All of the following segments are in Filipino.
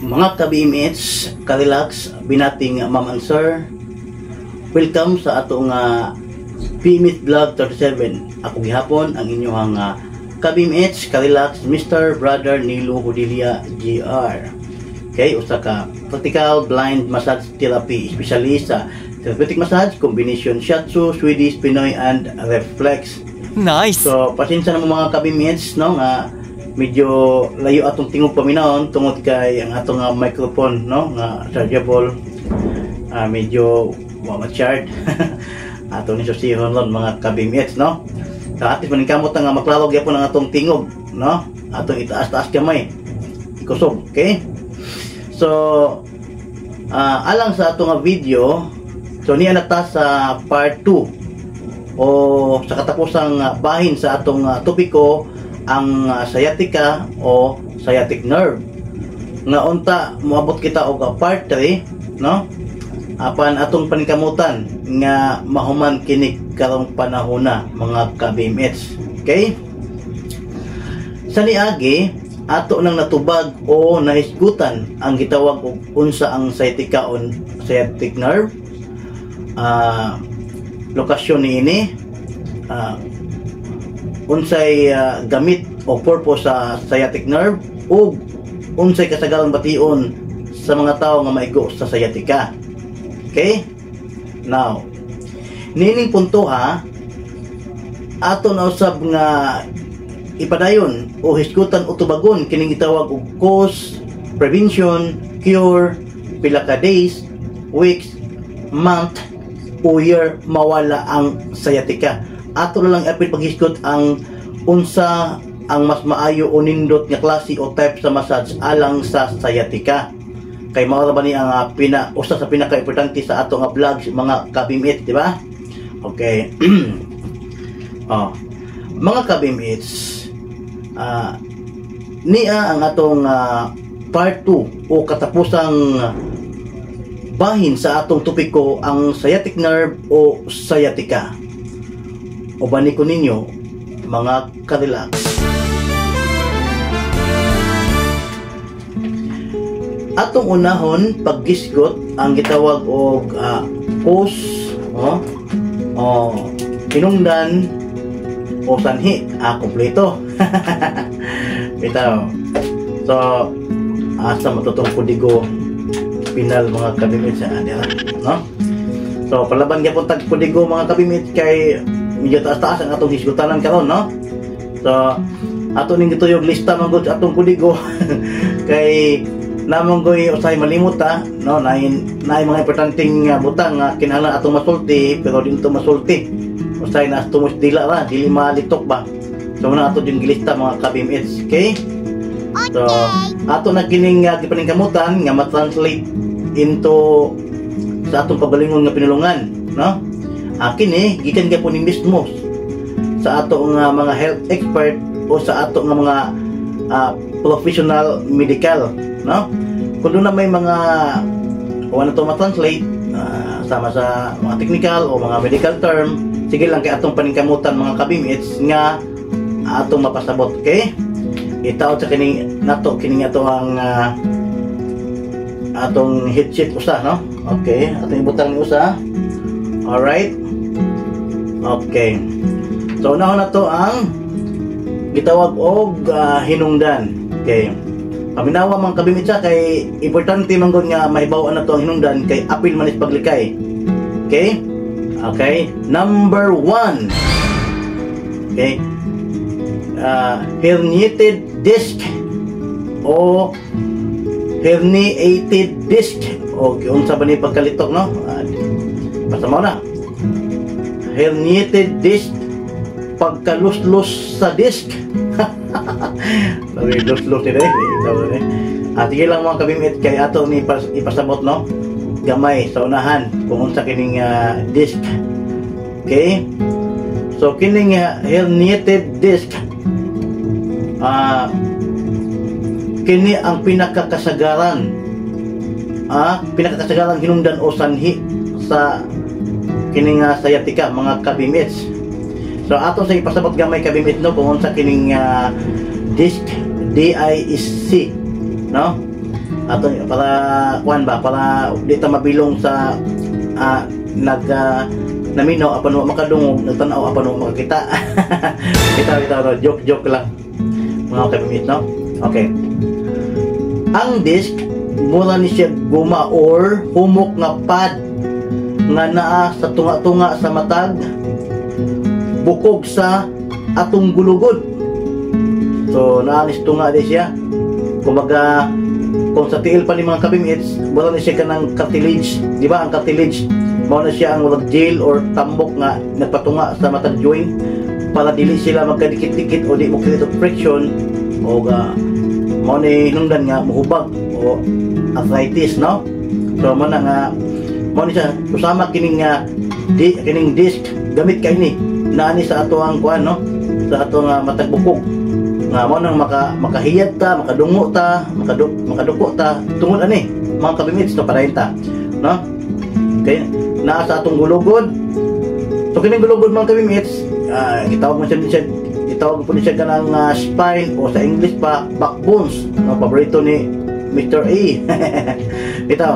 Mga ka-BMH, ka-relax, binating ma'am and sir, welcome sa atong PMH Vlog 37. Ako gihapon ang inyong ka-BMH, ka-relax, Mr. Brother Nilo Hudilia GR. Okay, usa ka practical blind massage therapy specialist sa therapeutic massage, combination shiatsu, Swedish, Pinoy, and reflex. Nice! So, pasensya na mo mga ka-BMH, no, nga medyo layo atong tingog paminaon tungod kay ang atong microphone, no, nga chargeable, medyo ma-charge. Atong ni susihon lon mga ka-BMH, no. So, at least maningkamot nga maklaro gyapon ang atong tingog, no. Atong itaas-taas kamay. Ikusob, okay? So, alang sa atong video, so niya nata sa part 2 o sa katapusang bahin sa atong topiko ang sciatica o sciatic nerve. Nga unta moabot kita og part 3, no? Apan atong paningkamutan nga mahuman kini karong panahona mga ka-BMH. Okay? Sa niagi ato nang natubag o nahisgutan ang gitawag og unsa ang sciatica o sciatic nerve. Lokasyon niini, unsay gamit o purpose sa sciatic nerve ug unsay kasagaran bation sa mga tawo nga maigo sa sciatica. Okay? Now, nining punto ato na usab nga ipadayon o hisgutan o tubagon kining gitawag og cause, prevention, cure, pila ka days, weeks, month o year mawala ang sciatica. Ato na lang apil paghisgot ang unsa ang mas maayo o nindot nga klase o type sa massage alang sa sciatica. Kay mao ba ni ang usa sa pinaka-importante sa ato nga vlogs mga ka-BMH, di ba? Okay. Mga ka-BMH, niya ang atong part 2 o katapusang bahin sa atong topiko ang sciatic nerve o sciatica. O bani ko ninyo mga ka-relax. Atong unahon paggisgot ang gitawag og cause hinungdan o sanhi kompleto. Bitaw. So asa matutong kudigo pinal mga ka-BMH sa adira, no? So palaban gyapon tag kudigo mga ka-BMH kay medyo taas-taas ang atong hisgutanan karon, no? So ato ning gituyog lista man gud atong kudigo kay namang goy usay malimot no, nay mga importanteng butang nga kinahanglan atong masulti pero dito masulti usay na tumos dila ra dili malitok ba. So muna ato din gilista mga ka-BMH, okay? So ato na kining gipaningkamutan nga ma-translate into sa atong pagalingon nga pinulungan, no? Kini gikan gyapon ni mismo sa ato nga mga health expert o sa ato nga mga professional medical, no? Kung na may mga na to ma-translate sama sa mga technical o mga medical term, sige lang kay atong paningkamutan mga ka-BMH nga atong mapasabot, okay? Itaw sa kining nato kining ato ang atong headset usa, no? Okay, atong ibutang ni usa. Alright. Okay. So unahon na to ang gitawag og hinungdan. Okay. Paminawa man ka-BMH kay importante man gud nga mahibaw-an nato ang hinungdan kay apil man is paglikay. Okay? Okay. Number 1. Okay. Herniated disc o herniated disc o unsa ba ni pagkalitok, no? Basta mo na. Herniated disc, pagkaluslos sa disc. Sabi luslos ni dai. At sige lang mga ka-BMH kay ato ni ipasabot, no? Gamay sa unahan kung unsa kining disc. Okay? So kining herniated disc kini ang pinakakasagaran hinungdan o sanhi sa kining sciatica mga ka-BMH. So ato sa ipasabot gamay ka-BMH, no, kung unsa kining disc, DISC, no? ato para kuan ba, para di ta mabilong sa naminaw apan wa makadungog, nagtan-aw apan wa makakita. Kita no, joke lang mga kabimit, no? Okay. Ang disk mura ni siya guma or humok nga pad nga naa sa tunga-tunga sa matag bukog sa atong gulugod. So naanis tunga di siya. Kumbaga kung sa tiil pa ni mga kabimits, mura ni siya kanang cartilage, di ba? Ang cartilage mao na siya ang murag gel or tambok nga nagpatunga sa matag joint para dili sila magkadikit-dikit o di mo create friction o mao ni hinungdan nga muhubag o arthritis, no? So mao na mao ni siya usama kining kining disc gamit kay ni naani sa ato ang kuan, no? Sa ato nga matag bukog nga mao nang makahiyad ta, makadungo ta, makaduko ta tungod ani mga kabimits to padayon ta, no? Kay naa sa atong gulugod. So kining gulugod mga kabimits, gitawag mo siya itawag po niya kanang spine o sa English pa backbones, no? Paborito ni Mr. A. Ito.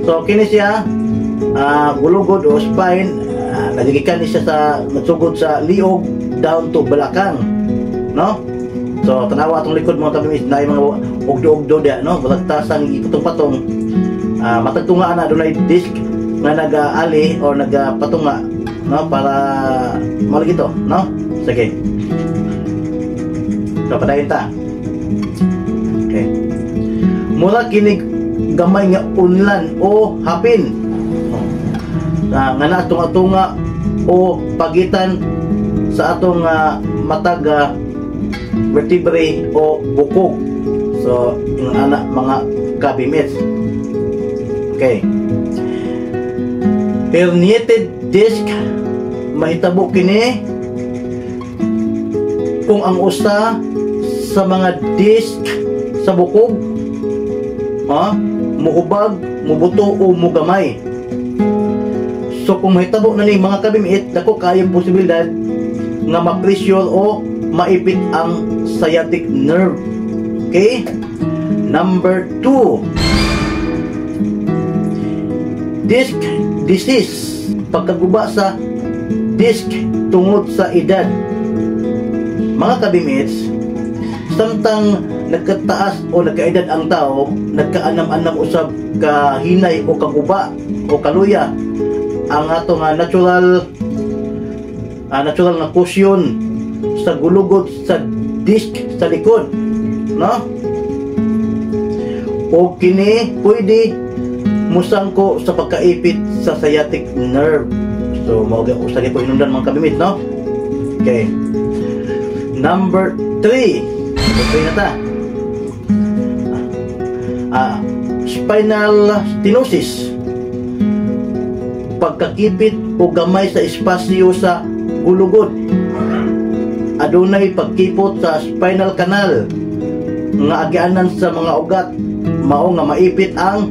So kini siya gulugod o spine, nagigikan niya sa nagsugod sa liog down to balakang, no? So tanawa atong likod mga kabimits na mga ugdo-ugdo dia, no? Balagtasang ipatong-patong, matagtunga na dunay disc nga nag-ali o nagpatunga, no? Para malagi to, no? Sige. So padayon ta. Okay. Mura kinig gamay nga unlan o hapin. Nga na tunga-tunga o pagitan sa atong matag vertebrae o bukog. So yung anak mga kabimits. Okay. Herniated disc mahitabo kini kung ang usa sa mga disc sa bukog muhubag, mubuto o mugamay. So kung mahitabo na ni mga kabimit, dako kayang posibilidad nga ma-pressure o maipit ang sciatic nerve. Okay? Number 2, disc disease, pagkaguba sa disc tungod sa edad. Mga kabimits, samtang nagkataas o nagkaedad ang tao, nagkaanam-anam usab ka hinay o kaguba o kaluya ang ato nga natural nga cushion sa gulugod sa disc sa likod, no? O kini pwede musangko sa pagkaipit sa sciatic nerve. So mao gyud usa gyud hinungdan mga kabimit, no? Okay. Number 3. Na ta. Spinal stenosis, pagkakipit o gamay sa espasyo sa gulugod. Adunay pagkipot sa spinal canal nga agianan sa mga ugat, mao nga maipit ang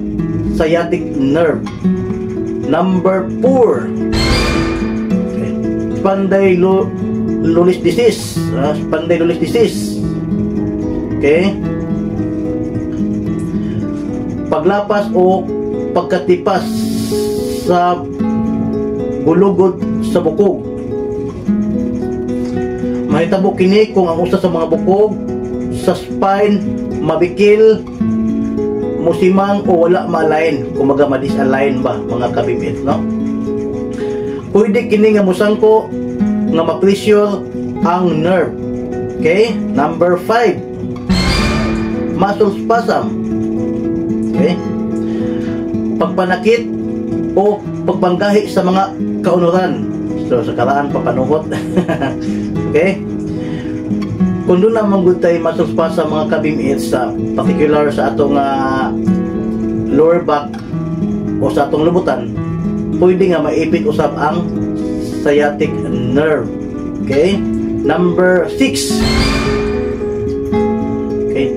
sciatic nerve. Number 4, okay. Spondylolisthesis disease. Spondylolisthesis disease. Okay? Paglapas o pagkatipas sa gulugod sa bukog. Mahitabo kini kung ang usa sa mga bukog sa spine mabikil, musimang o wala ma-align, kumaga ma-disalign ba mga kabimit, no? Pwede kini nga musangko nga ma-pressure ang nerve. Okay? Number 5, muscle spasm. Okay? Pagpanakit o pagpanggahi sa mga kaunuran. So sa karaan papanuhot. Okay? Kung doon naman good tayo muscle spasm mga kabimit, sa particular sa atong lower back o sa atong lubutan, pwede nga maipit usab ang sciatic nerve. Okay? Number 6, okay,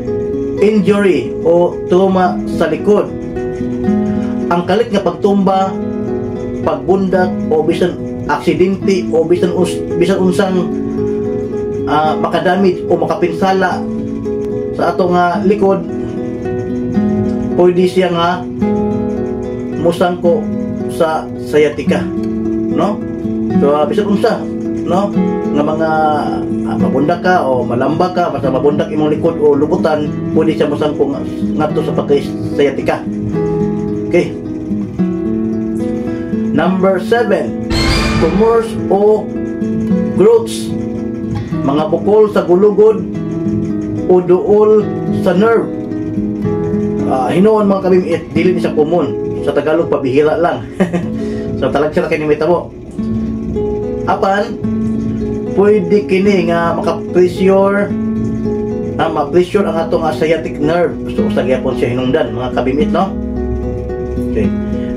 injury o trauma sa likod. Ang kalit nga pagtumba, pagbundak o bisan aksidente o bisan unsang makadamage o makapinsala sa atong likod, pwede siya nga musangko sa sciatica, no? So bisag unsa, no, nga mga mabundak ka o malamba ka, basta mabundak imong likod o lubutan, pwede siya musangko ngadto sa pagka-sciatica. Okay. Number 7, tumors o growths, mga bukol sa gulugod o duol sa nerve. Hinoon mga kabimit, dili ni siya common. Sa Tagalog, pabihira lang. So talag siya kini mitabo. Apan, pwede kini nga maka-pressure ma-pressure ang atong sciatic nerve. So sa gyapon siya hinungdan mga kabimit, no? Okay.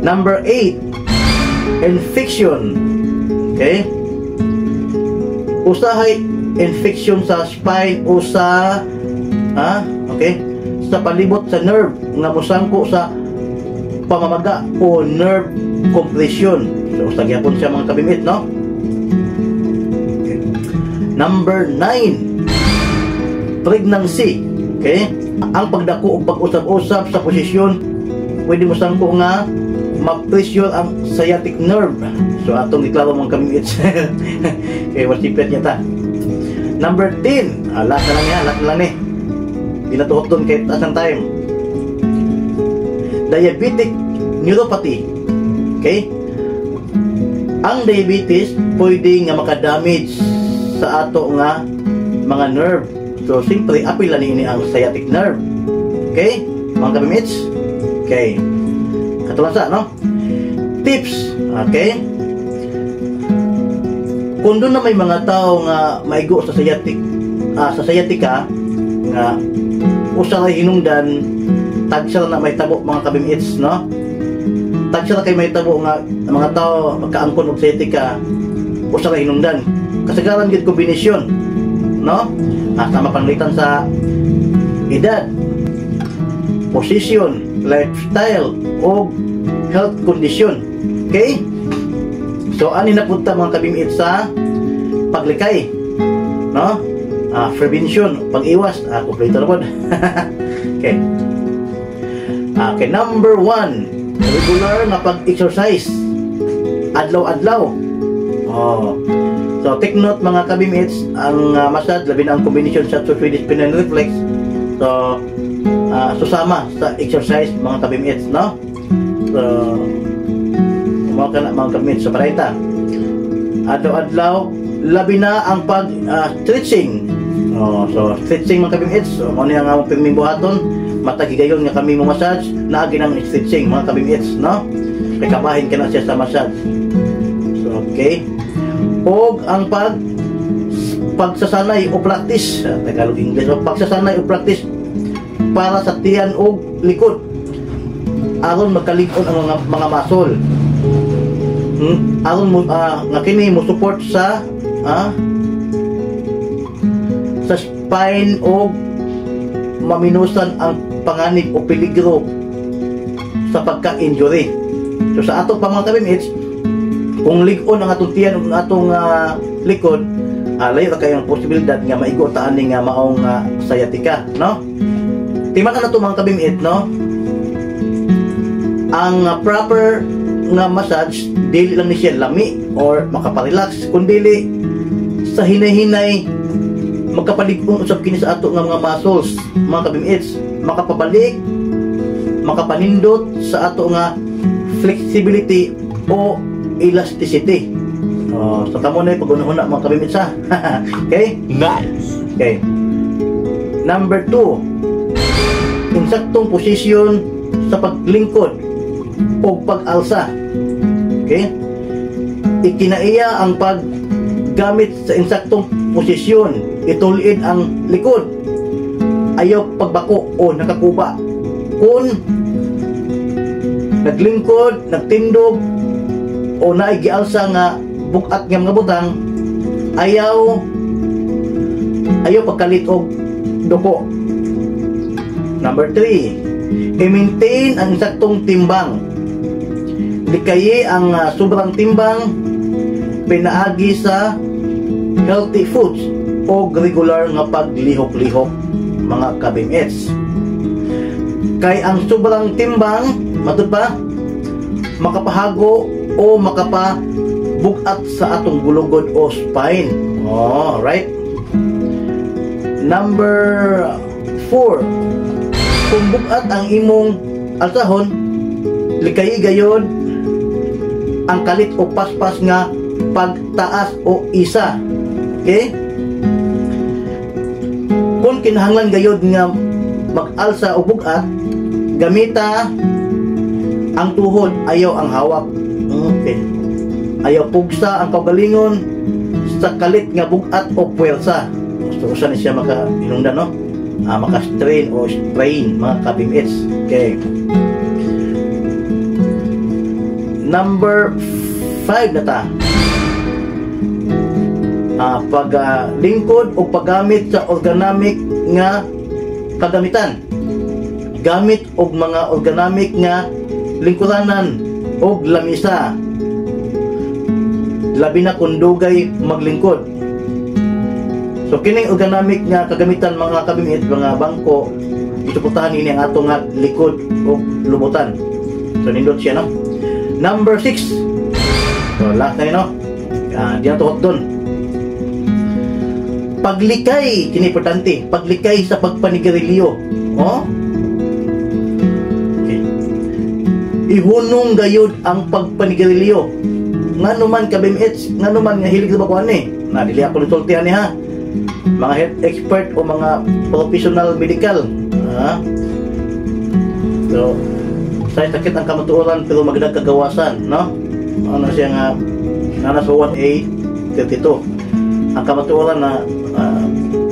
Number 8, infection. Okay? Usahay infection sa spine o sa okay, sa palibot sa nerve nga mosangko sa pamamaga o nerve compression. So sa gyapon siya mga kabimit, no? Okay. Number 9, pregnancy. Okay? Ang pagdako o pag-usab-usab sa posisyon pwede mosangko nga ma-pressure ang sciatic nerve. So atong giklaro mga kabimit. Okay, wasipet niya ta. Number 10, last na lang ni. Pinatuhot doon kahit asang time. Diabetic neuropathy. Okay? Ang diabetes pwede nga maka-damage sa ato nga mga nerve. So simpre apil na ini ang sciatic nerve. Okay? Mga kabimits? Okay. Katulad sa, no? Tips. Okay? Kung doon na may mga tao nga maigo sa sciatica nga usa ray hinungdan, tagsa na may tabo mga kabimits, no? Tagsa kay may tabo nga mga tao magkaangkon og sciatica, usa ray hinungdan. Kasagaran gid kombinasyon, no? Sama panglitan sa edad, position, lifestyle o health condition. Okay? So ani na punta mga kabimit sa paglikay, no? Prevention, pag-iwas, kompleto na po. Okay. Okay, number 1, regular na pag-exercise adlaw-adlaw. So take note mga kabimits, ang massage labi na ang combination sa Swedish spinal reflex. So susama sa exercise mga kabimits, no? So mga kana mga kabimits sa parita adlaw-adlaw, labi na ang pag stretching. So stretching mga kabimits, so ano yung among pagmimbuhaton, matagigayon nga kami mo massage, naagi ng stretching mga kabimits, no? Kay kabahin ka na siya sa massage. So okay. Og ang pagsasanay o practice, Tagalog English, o pagsasanay o practice para sa tiyan o likod aron magkalig-on ang mga muscle. Aron mo nga kini mo support sa spine o maminusan ang panganib o peligro sa pagka-injury. So sa ato pa mga kabimits, kung lig-on ang atong tiyan o atong likod, layo ra kayong posibilidad nga maigo ta ani nga maong sciatica, no? Timan na to mga kabimit, no? Ang proper nga massage dili lang ni siya lami or makaparelax, kundi sa hinay-hinay magkapalig-on usab kini sa ato nga mga muscles, mga kabimits, makapabalik, makapanindot sa ato nga flexibility o elasticity. So kamo na pag-una-una mga kabimits, ha. Okay? Nice. Okay. Number 2, insaktong posisyon sa paglingkod o pag-alsa. Okay? Ikinaiya ang paggamit sa insaktong posisyon, itulid ang likod, ayaw pagbako o nakakuba. Kung naglingkod, nagtindog o naigialsa nga bukat nga mga butang, ayaw pagkalit og duko. Number 3, i-maintain ang eksaktong timbang. Likayi ang sobrang timbang, pinaagi sa healthy foods o regular nga paglihok-lihok mga kabimits. Kay ang sobrang timbang, matud pa, makapahago o makapabugat sa atong gulugod o spine. Oh, right? Number 4. Kung bugat ang imong alsahon, likay gayod ang kalit o paspas nga pagtaas o isa. Okay? Kung kinahanglan gayod nga mag-alsa o bugat, gamita ang tuhod, ayaw ang hawak. Okay. Ayaw pugsa ang kaugalingon sa kalit nga bugat o puwersa. So, usan siya maka-inungdan, no? Maka-strain o strain, mga kabimits. Okay. Number 5 na ta. Paglingkod o paggamit sa organic nga kagamitan. Gamit og mga organic nga lingkuranan og lamisa. Labi na kung dugay maglingkod. So kining organic nga kagamitan, mga kabimit, mga bangko, isuportahan ini ang ato nga likod og lubutan. So nindot siya, no? Number 6. So last na yun, no? Di na tuhot dun. Paglikay, kini importante, paglikay sa pagpanigarilyo. Oh? Okay. Ihunong gayud ang pagpanigarilyo. Ngano man kabimits, ngano man nga hilig sa bakuan ni. Dili ako nitultihan ni ha. Mga health expert o mga professional medical. So, say sakit ang kamatuoran pero magdag kagawasan, no? Ano siya nga nasa 1A 32. Ang kamatuoran na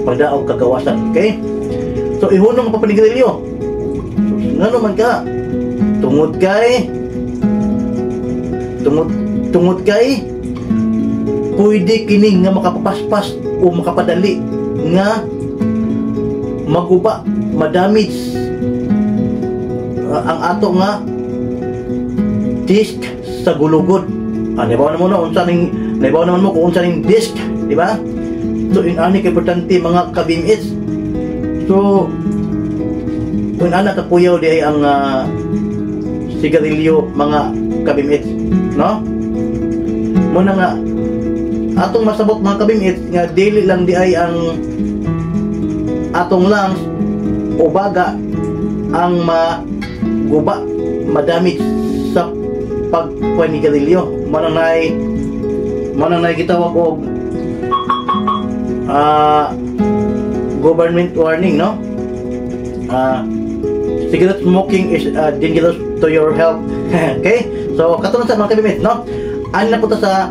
pagdaog kagawasan. Okay? So, ihunong ang pagpanigarilyo. Ngano man ka? Tungod kay pwede kini nga makapapaspas o makapadali nga maguba, madamage ang ato nga disc sa gulugod. Naibaw naman mo kung unsa ning disc, di ba? So inani kay importante, mga kabimits. So kung ana kapuyaw di ay ang sigarilyo, mga kabimits, no? Muna nga atong masabot, mga kabimits, nga dili lang di ay ang atong lungs o baga ang maguba, madamage sa pagpanigarilyo. Mananay gitawag og government warning, no? Cigarette smoking is dangerous to your health. Okay? So katulad sa mga kabimits, no? Ano na po sa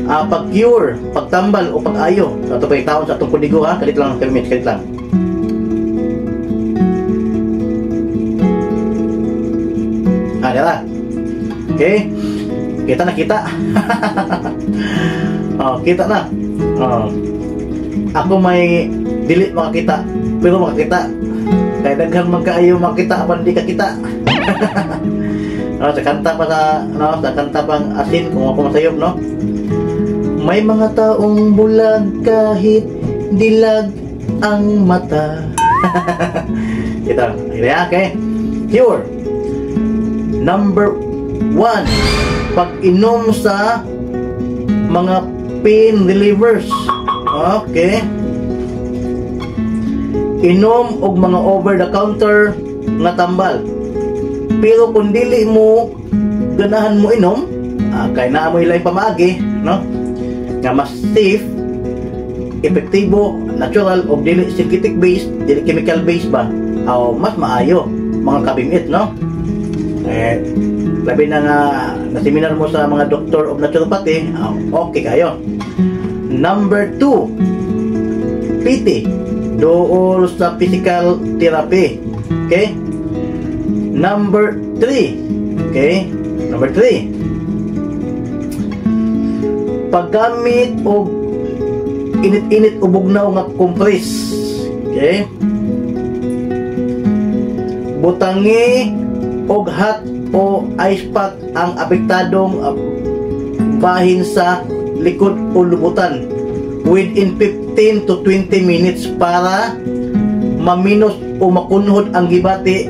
pag-cure, pagtambal o pag-ayo. So ito pa yung taon sa atong kudigo, ha? Kalit lang, kabimits, kalit lang. Dala. Okay? Kita na. Kita na. Ako may dili makakita, pero makakita. Kaya daghang magkaayo makita apan di ka kita. Sa kanta pa sa kanta pang asin, kung ako masayop, no? May mga taong bulag kahit dilag ang mata. Ito, okay? Cure. Number 1, pag-inom sa mga pain relievers. Okay. Inom og mga over-the-counter nga tambal. Pero kung dili mo ganahan mo inom, kay naa mo ilay pamagi, no? Nga mas safe, epektibo, natural o dili synthetic based, dili chemical based ba? Mas maayo, mga kabimit, no? Labi na nga na-seminar mo sa mga doctor of naturopathy, okay kayo. Number 2, PT, dool sa physical therapy. Okay? Number 3, okay? Number 3, paggamit og init-init o bugnaw nga compress. Okay? Butangi og hot o ice pack ang apektadong bahin sa likod o lubutan within 15 to 20 minutes para maminos o makunhod ang gibati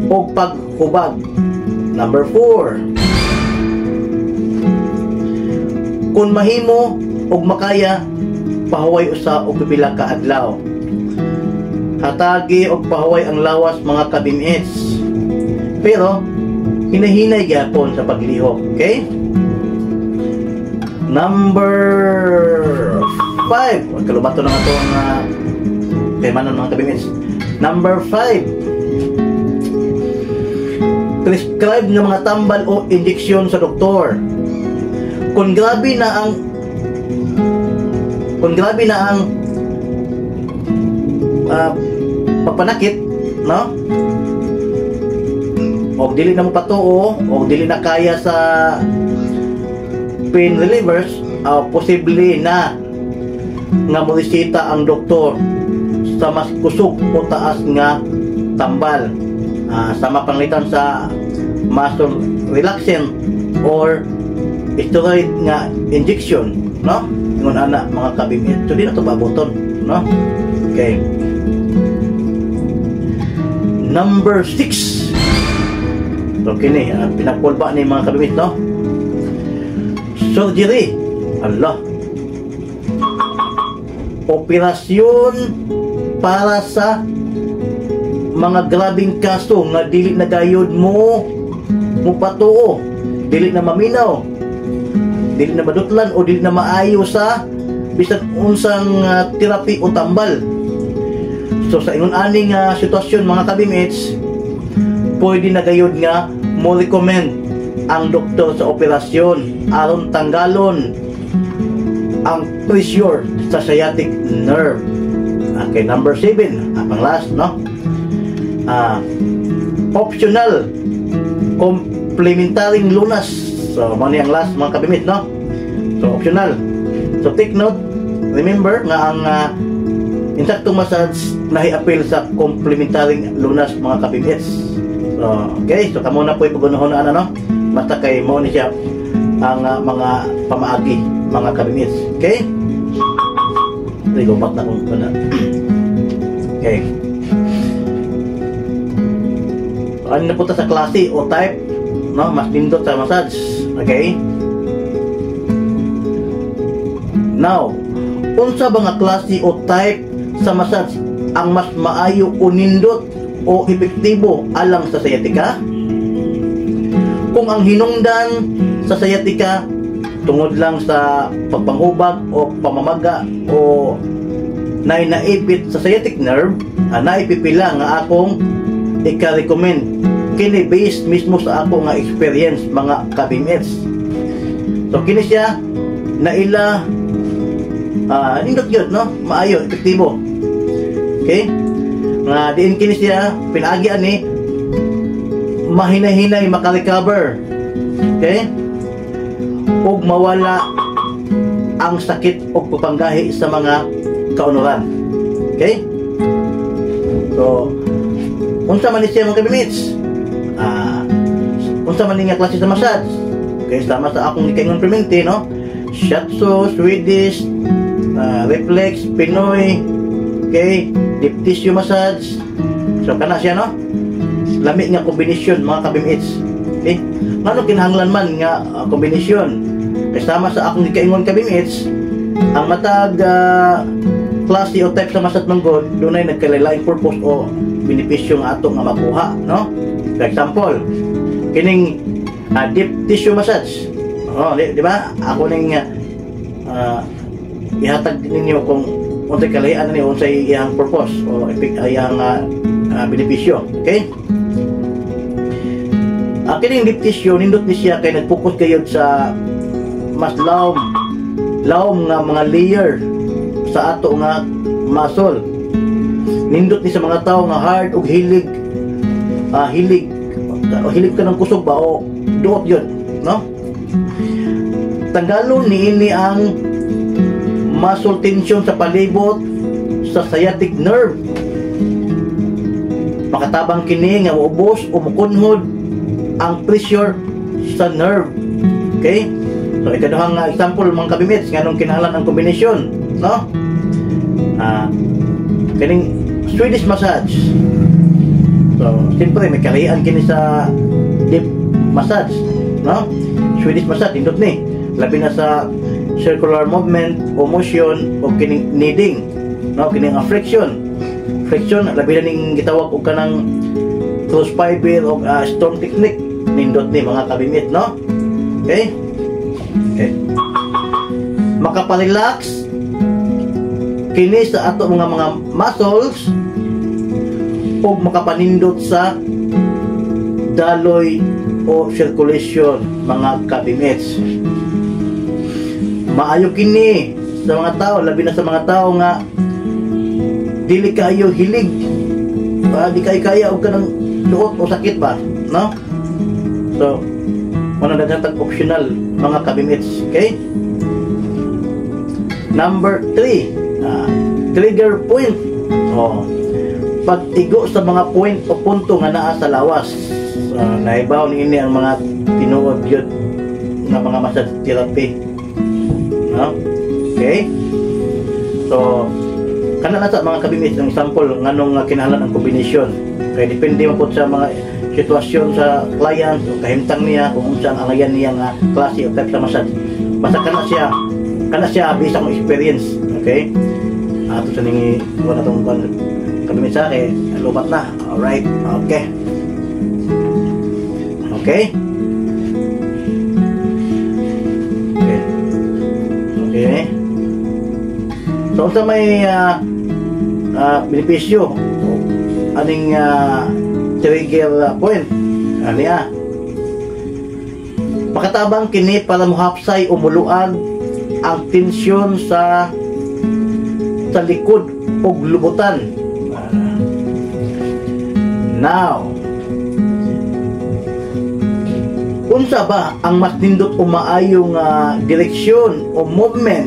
o paghubag. Number 4, kung mahimo og makaya, pahuway usa og pipila ka adlaw. Hatagi og pahuway ang lawas mga kabimits, pero hinahinay gyapon sa paglihok. Okay? Number 5, wag kalubato na ito ang temanon mga kabimits. Number 5, prescribe ng mga tambal o injeksyon sa doktor. Kung grabe na ang pagpanakit, no? O dili na mo patuo, o dili na kaya sa pain relievers, posible na nga moresita ang doktor sa mas kusog o taas nga tambal, sa mapanglitan sa muscle relaxant or steroid nga injection, no? Ngun ana mga kabimit. So di na to baboton, no? Okay. Number 6. So kini pinapulba ni mga kabimit, no? Surgery. Allah. Operasyon para sa mga grabing kaso nga dili na gayud mo patuo, dili na maminaw, dili na madutlan o dili na maayo sa bisan unsang therapy o tambal. So sa ingon aning sitwasyon mga kabimits, pwede na gayud nga mo recommend ang doktor sa operasyon aron tanggalon ang pressure sa sciatic nerve. Okay, number 7, pang last, no? Optional complementary lunas. So mani ang last mga kabimit, no? So optional. So take note, remember nga ang insaktong massage nahi-appeal sa complementary lunas mga kabimits. So okay, so kamo na po ipagunahon na no? Basta kay mo ni siya ang mga pamaagi mga kabimits. Okay? Rigobat na kung kana. Okay. Ano na punta sa klase o type, no? Mas nindot sa massage. Okay? Now, unsa ba nga klase o type sa massage ang mas maayo o nindot o epektibo alang sa sciatica? Kung ang hinungdan sa sciatica tungod lang sa pagpanghubag o pamamaga o naipit sa sciatic nerve, naipipila nga akong ika-recommend kini based mismo sa ako nga experience mga kabimits. So kini siya na ila nindot yun, no? Maayo, epektibo. Okay? Nga diin kini siya pinagi ani mahinay-hinay makarecover. Okay? Ug mawala ang sakit o pagpanggahi sa mga kaunuran. Okay? So unsa man ni siya mga kabimits? Unsa man ni nga klase sa massage? Okay, sama sa akong gikaingon permente, no? Shiatsu, Swedish, Reflex, Pinoy, okay, deep tissue massage. So kana siya, no? Lami nga kombinasyon mga kabimits. Okay? Ngano kinahanglan man nga kombinasyon? Kasama sa akong gikaingon kabimits, ang matag klase o type sa massage ng God, dunay nagkalain purpose o benepisyo nga ato nga makuha, no? For example, kining deep tissue massage. Di ba? Ako ning ihatag ninyo kung unsay kalayan ni unsay iyang purpose o iyang benepisyo. Okay? Kining deep tissue nindot ni siya kay nag-focus kayo sa mas lawom nga mga layer sa ato nga muscle. Nindot ni sa mga tao nga hard ug hilig ka ng kusog ba o duot yun, no? Tanggalon niini ang muscle tension sa palibot sa sciatic nerve. Makatabang kini nga maubos o mukunhod ang pressure sa nerve. Okay? So ikaduhang example mga kabimits nganong kinahanglan ang kombinasyon, no? Kining Swedish massage. So So, siyempre may kalian kini sa deep massage, no? Swedish massage indot ni. Labi na sa circular movement o motion o kining kneading, no? Kining friction. Friction labi na ning gitawag og kanang close fiber o storm technique nindot ni mga kabimit, no? Okay? Okay. Makapalelax kini sa ato mga muscles o makapanindot sa daloy o circulation mga kabimits. Maayo kini sa mga tao, labi na sa mga tao nga dili kayo hilig, di kayo kaya og kanang duot o sakit ba, no? So wala dagatag optional mga kabimits. Okay? Number 3, trigger point. Pagtigo sa mga point o punto nga naa sa lawas. Naibaw ni ini ang mga tinuod yun nga mga massage therapy, no? Okay? So kana na sa mga kabimit ng sample nganong kinahanglan ang kombinasyon. Kaya depende man po sa mga sitwasyon sa client o kahimtang niya kung unsa ang alayan niya nga klase o type sa massage. Basta kana siya based on experience. Okay? Ato sa ningi wala tong kabimit sa akin, lupat na. Alright, okay. Okay? Okay. Okay. So, sa may benepisyo, aning trigger point, niya. Pakatabang kini para muhapsay o muluag ang tensyon sa likod o lubutan. Now, unsa ba ang mas nindot o maayong direksyon o movement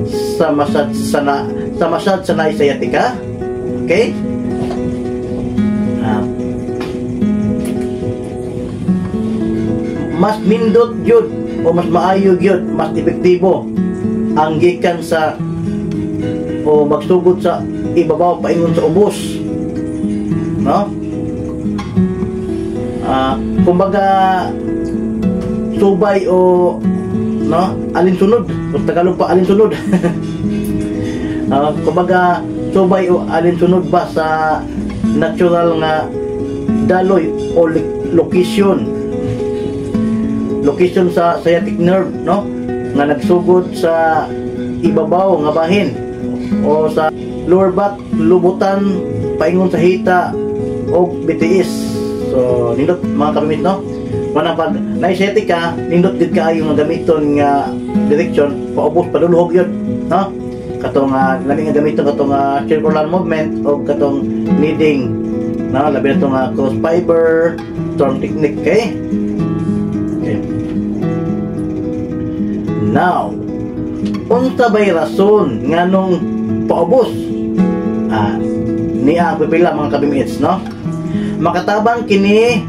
sa massage sa sciatica? Okay? Mas nindot yun o mas maayo yun, mas epektibo ang gikan sa o magsugod sa ibabaw paingon sa ubos, no? Kumbaga subay o no alinsunod, kung Tagalog pa alinsunod. Kumbaga subay o alinsunod ba sa natural nga daloy o location sa sciatic nerve, no, nga nagsugod sa ibabaw nga bahin o sa lower back, lubutan paingon sa hita o BTS. So nindot mga kabimit, no, manang pag na-sciatica nindot gid kaayo nga gamiton nga direction paubos padulhog yun, no, katong labi nga gamiton katong circular movement o katong kneading, no, labi na itong cross fiber storm technique. Okay? Okay. Now, unsa bay rason nganong paubos niya pipila mga kabimits, no? Makatabang kini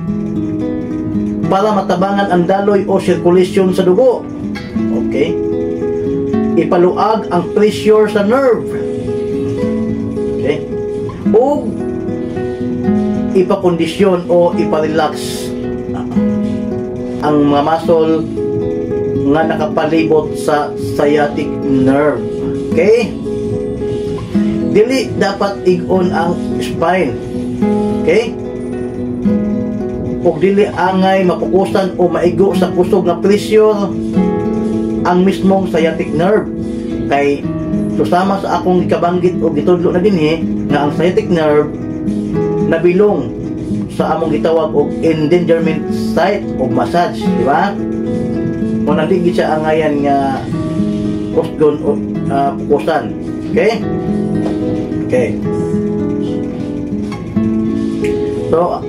para matabangan ang daloy o circulation sa dugo. Okay? Ipaluag ang pressure sa nerve. Okay? O ipakondisyon o iparelax ang mga muscle nga nakapalibot sa sciatic nerve. Okay? Dili dapat igon ang spine. Okay? O dili angay mapukusan o maigo sa kusog nga pressure ang mismong sciatic nerve. Kay susama sa akong gikabanggit o gitudlo na dinhi nga ang sciatic nerve nabilong sa among gitawag og endangerment site o massage, di ba? O naligid siya angayan nga kusgon o pukusan. Okay? Okay. So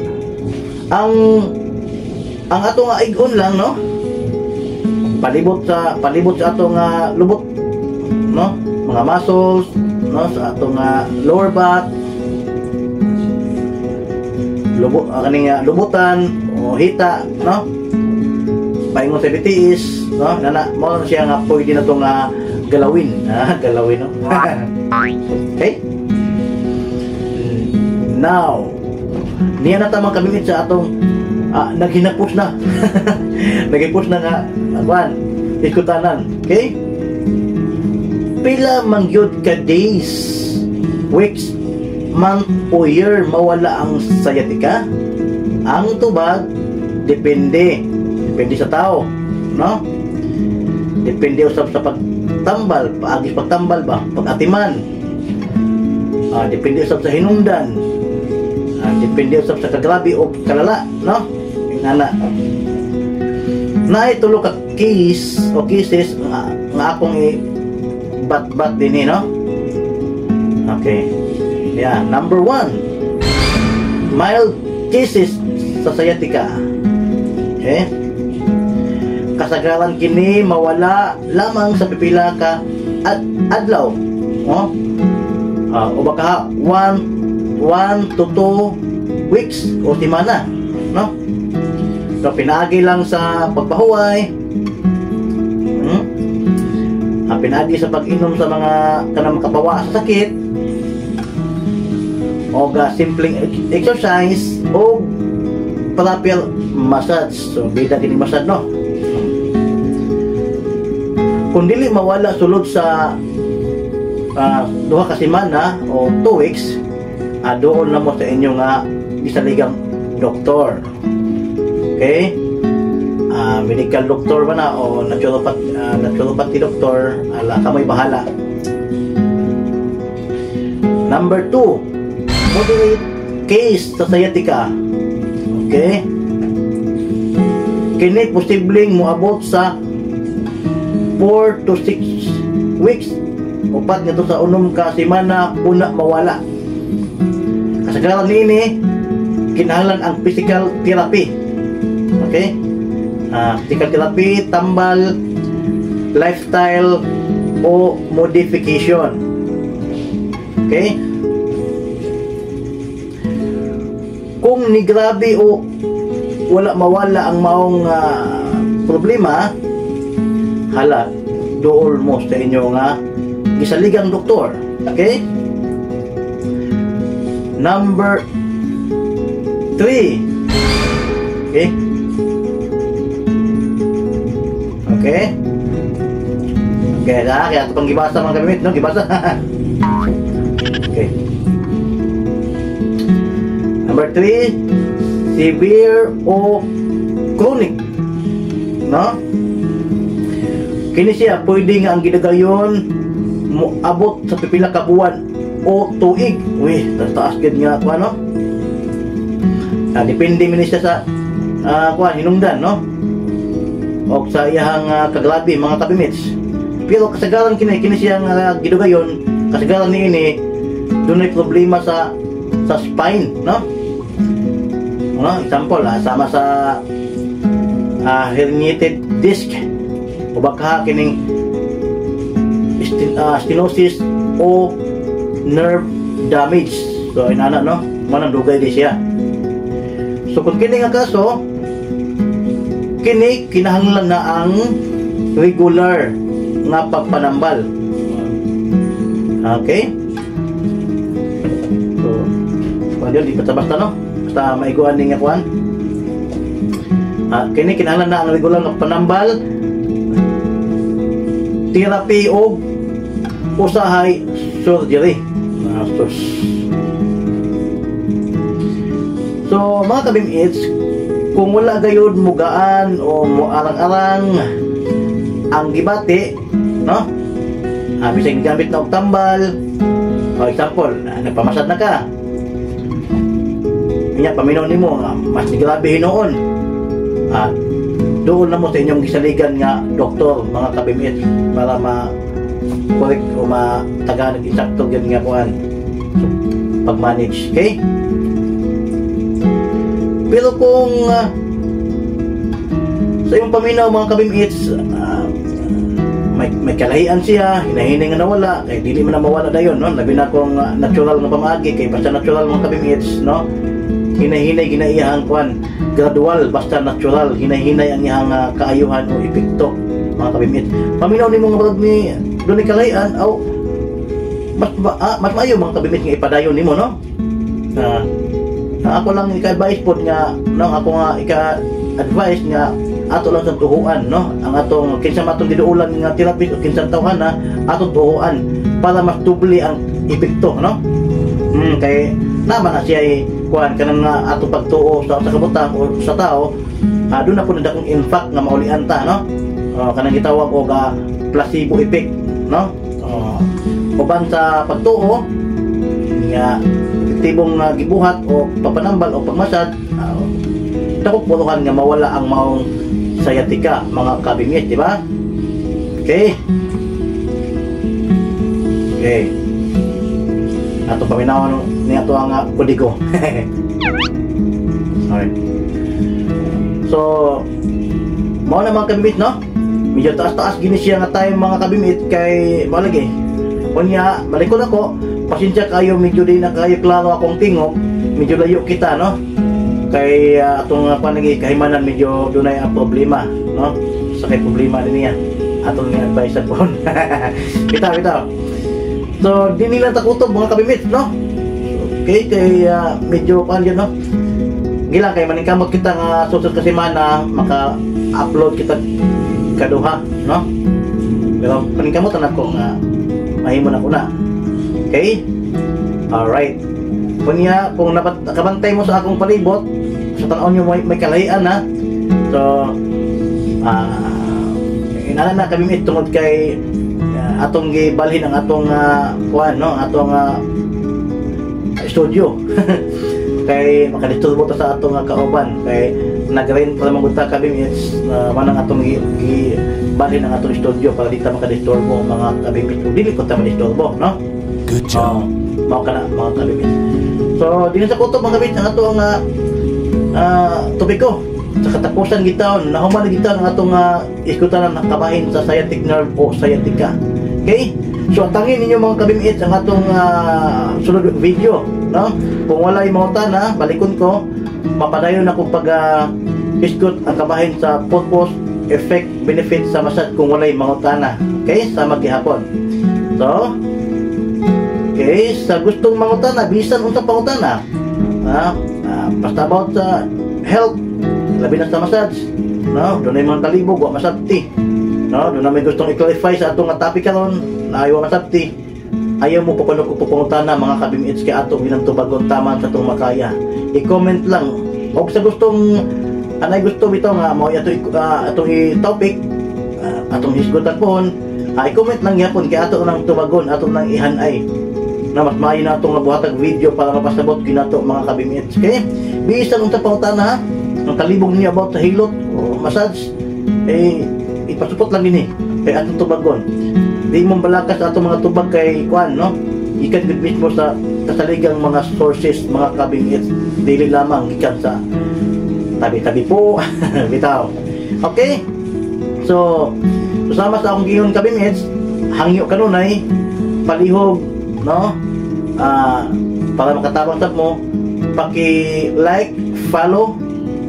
ang ato nga igon lang, no, palibot sa ato nga lubot, no, mga muscles, no, sa ato nga lower back, kaning lubutan o hita, no, paingon sa BTS, no, mo siya nga pwede na itong galawin, galawin, no. Okay? Now, niya na tamang kabimit sa atong naghinapos na. Naghipos na nga akuan diskutanan. Okay? Pila man gyud ka days, weeks, month o year mawala ang sciatica? Ang tubag depende sa tao, no? Depende usab sa pagtambal, paagis pagtambal ba, pag-atiman. Depende usab sa hinungdan. Depende usab sa kagrabe o kalala, no? Ingana. Na tulo ka case o cases nga akong bat din no? Okay. Yeah, number 1. Mild cases sa sciatica. Okay? Kasagaran kini mawala lamang sa pipila ka adlaw, no? O baka 1 to 2 weeks o semana, no? So pinaagi lang sa pagpahuway, pinaagi sa pag-inom sa mga kanang makabawa sa sakit, o simpleng exercise o proper massage. So bida kini massage, no? Kung dili mawala sulod sa 2 ka semana o 2 weeks, doon na mo sa inyo nga isaligang doktor. Okay? Medical doctor ba na o naturopathy doctor, ala ka may bahala. Number 2, moderate case sa sciatica. Okay? Kini posibleng moabot sa 4 to 6 weeks. Upat nito sa 6 ka semana una mawala. Kasagaran niini kinahanglan ang physical therapy. Okay? Physical therapy, tambal, lifestyle o modification. Okay? Kung ni grabe o wala mawala ang maong problema, hala, dool mo sa inyo nga gisaligang doktor. Okay? Number 3. Okay? Okay? Okay, kaya ito pang gibasa mga kabimit, no? Gibasa. Okay. Number 3, severe o chronic, no? Kini siya pwede nga ang gidagayon moabot sa pipila ka buwan o tuig. Uy, taas gid nga kuan, no? Depende man siya sa kuan hinungdan, no? O sa iyang kagrabe mga kabimits. Pero kasagaran kini siya nga gidugayon, kasagaran niini dunay problema sa spine, no? Example, sama sa herniated disc o baka kining stenosis o nerve damage. So inana, no? Manang dugay di siya. So kung kini nga kaso, kini kinahanglan na ang regular nga pagpanambal. Okay? So, yun, di basta-basta, no? Basta maiguan din nga kuhan. Kini kinahanglan na ang regular nga panambal, therapy o usahay surgery. So, mga kabimits, kung wala gayud mugaan o muarang-arang ang gibati, no? Bisag gamit na og tambal. For example, nagpamasad na ka. Kanya paminaw nimo mas grabe hinoon. Doon na mo sa inyong gisaligan nga doktor, mga kabimit, para ma-correct o mataganag isakto gyud nga kuan pag-manage. Okay? Pero kung sa iyong paminaw mga kabimits, may kalahian siya, hinahinay nga nawala, kaya dili man na mawala dayon, no? Labi na kung natural nga pamagi, kay basta natural mga kabimits, no? Hinahinay ginaiyahan kuan, gradual, basta natural, hinahinay ang iyang kaayuhan o epekto, mga kabimits. Paminaw ni mga brad ni doon kalahian, aw mas maayo mga kabimits nga ipadayon nimo, no? Ako lang ika-advise po nga, no, ako nga ika-advise nga ato lang sa tuhuan, no, ang atong kinsa matong giduulan nga therapy o kinsa tawhan na atong tuhuan para mas dubli ang epekto, no. Kay naman na siya kuan kanang ato pagtuo sa kabutang o sa tao, doon na po na dakong impact nga maulian ta, no. Kanang gitawag og placebo effect, no. Uban sa pagtuo nga epektibong gibuhat o papanambal o pagmasad, takot puluhan nga mawala ang maong sciatica, mga kabingit, di ba? Okay. Ato paminawan ni ato ang kodigo. Alright. So, mao na mga kabimit, no? Medyo taas-taas gini siya nga tayo mga kabimit kay malagi. Kunya, malikod ako, pasensya kayo, medyo din na kayo klaro akong tingog, medyo layo kita, no? Kay atong panagi kahimanan medyo dunay ang problema, no? Sa kay problema din niya. Atong advice po. Bitaw. So, di nila takutob mga kabimit, no? Okay, kay medyo pandiyan, no? Gila kay maningkamot kita nga susunod ka semana maka-upload kita kaduha, no? Pero paningkamot na ko nga mahimo na ko na. Okay? Alright. Kunya, kung nakabantay mo sa akong palibot, sa tanaw nyo may kalahian, ha? So, inala na kami tungod kay atong gibalhin ang atong kuan, no? Atong studio. Kay makadisturbo ta sa atong kauban. Kay nag-rent pa naman ta kami manang atong gibalhin ang atong studio para di ta makadisturbo mga kabimit. Dili ko ta madisturbo, no? Good job. Mao kana mga kabimit. So, din sa kutob mga kabimit ang atong topiko. Sa katapusan gitaon, nahuman kita ang atong iskutanan ng kabahin sa sciatic nerve o sciatica. Okay? So, tangin ninyo mga kabimit ang atong sunod video, no? Kung walay mautan na, balikon ko, mapadayon ako pag iskut ang kabahin sa purpose, effect, benefit sa masad kung walay mautan na. Okay? Sa maghihapon. So, okay, sa gustong mangutana, bisan unsa pangutana. Basta about sa health, labi na sa massage, no? Doon ay mga talibog, wa masabti, no? Doon na may gustong i-clarify sa atong topic karon, na ayaw masabti. Ayaw mo pupangutana mga kabimits kay ato bilang tubagon tama sa itong makaya. I-comment lang. O sa gustong anay gusto bitaw nga mo atong i-topic, atong hisgutan pohon, i-comment lang yapon kay ato nang tubagon, ato nang ihanay na mas maayo na itong nabuhatag video para mapasabot kinato mga kabimits. Okay? Bisan unta pangutana, ang kalibog niya about sa hilot o massage, ipasupot lang din kay atong tubagon. Di mong balakas atong mga tubag kay kuan, no? Ikan gud mismo sa kasaligang mga sources mga kabimits, dili lamang ikan sa tabi-tabi po. Bitaw. Okay? So, susama sa akong giyon kabimits, hangyo kanunay palihog, no? Para makatabang tab mo, paki-like, follow,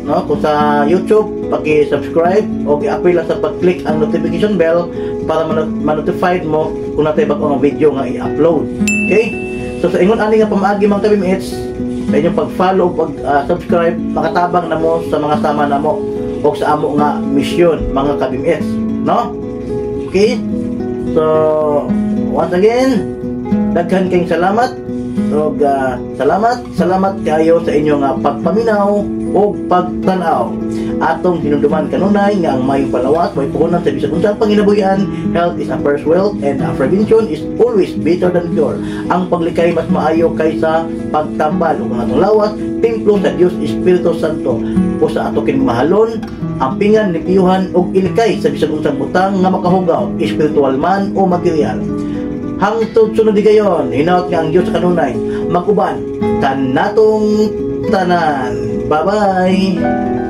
no? Kung sa YouTube, paki-subscribe o i-apply lang sa pag-click ang notification bell para ma-notified mo kung natay bagong video nga i-upload. Okay? So sa ingon ani nga pamaagi mga kabimits, sa inyong pag-follow, pag-subscribe, makatabang na mo sa mga sama na mo o sa amo nga misyon mga kabimits, no? Okay? So once again, daghan kayong salamat. So, salamat kayo sa inyong pagpaminaw o pagtanaw. Atong hinumduman kanunay nga ang mayong palawas, may puhunan sa bisag unsang panginabuhian. Health is a first wealth and prevention is always better than cure. Ang paglikay mas maayo kaysa pagtambal. Ug ang atong lawas, templo sa Dios Espiritu Santo. O sa ato kinmahalon, ang pingan ni piyuhan og ilikay sa bisag unsang butang nga makahugaw, espiritual man o material. Hangtod sunod di gayon, hinaut nga ang Diyos sa kanunay, maguban, tanatong tanan. Bye-bye!